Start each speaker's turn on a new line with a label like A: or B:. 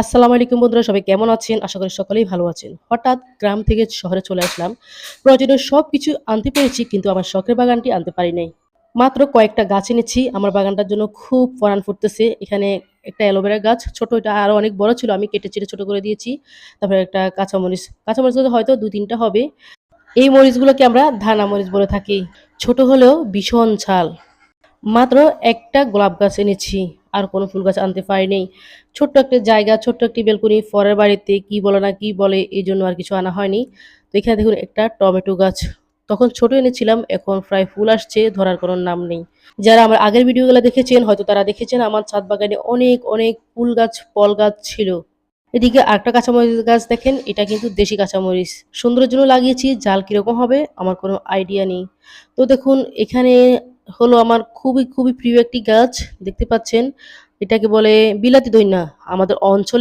A: আসসালামু আলাইকুম বন্ধুরা, সবাই কেমন আছেন? আশা করি সকলেই ভালো আছেন। হঠাৎ গ্রাম থেকে শহরে চলে আসলাম। প্রয়োজনীয় সবকিছু আনতে পেরেছি কিন্তু আমার শখের বাগানটি আনতে পারি নাই। মাত্র কয়েকটা গাছ এনেছি আমার বাগানটার জন্য খুব পরাণ ফুটতেছে। এখানে একটা অ্যালোভেরা গাছ ছোট, এটা আরো অনেক বড় ছিল। আমি কেটে ছেটে ছোট করে দিয়েছি। তারপরে একটা কাঁচামরিচ। কাঁচামরিচগুলো হয়তো ২-৩ টা হবে। এই মরিচগুলোকে আমরা ধানা মরিচ বলে থাকি। ছোট হলেও ভীষণ ঝাল। মাত্র একটা গোলাপ গাছ এনেছি। আর কোনো ফুল গাছ আনতে পারিনি। ছোট্ট একটা জায়গা, ছোট্ট একটি বেলকনি, পরের বাড়িতে কি বলে না কি বলে এজন্য আর কিছু আনা হয়নি। তো এখানে দেখুন একটা টমেটো গাছ। তখন ছোট এনেছিলাম, এখন প্রায় ফুল আসছে, ধরার কোনো নাম নেই। যারা আমার আগের ভিডিওগুলো দেখেছেন হয়তো তারা দেখেছেন আমার ছাদ বাগানে অনেক, অনেক ফুল গাছ, ফল গাছ ছিল। এদিকে আরেকটা কাঁচামরিচ গাছ দেখেন, এটা কিন্তু দেশি কাঁচামরিচ। সৌন্দর্যের জন্য লাগিয়েছি, জাল কিরকম হবে আমার কোনো আইডিয়া নেই। তো দেখুন এখানে হলো আমার খুবই, খুবই প্রিয় একটি গাছ দেখতে পাচ্ছেন। এটাকে বলে বিলাতি দইন্না। আমাদের অঞ্চলে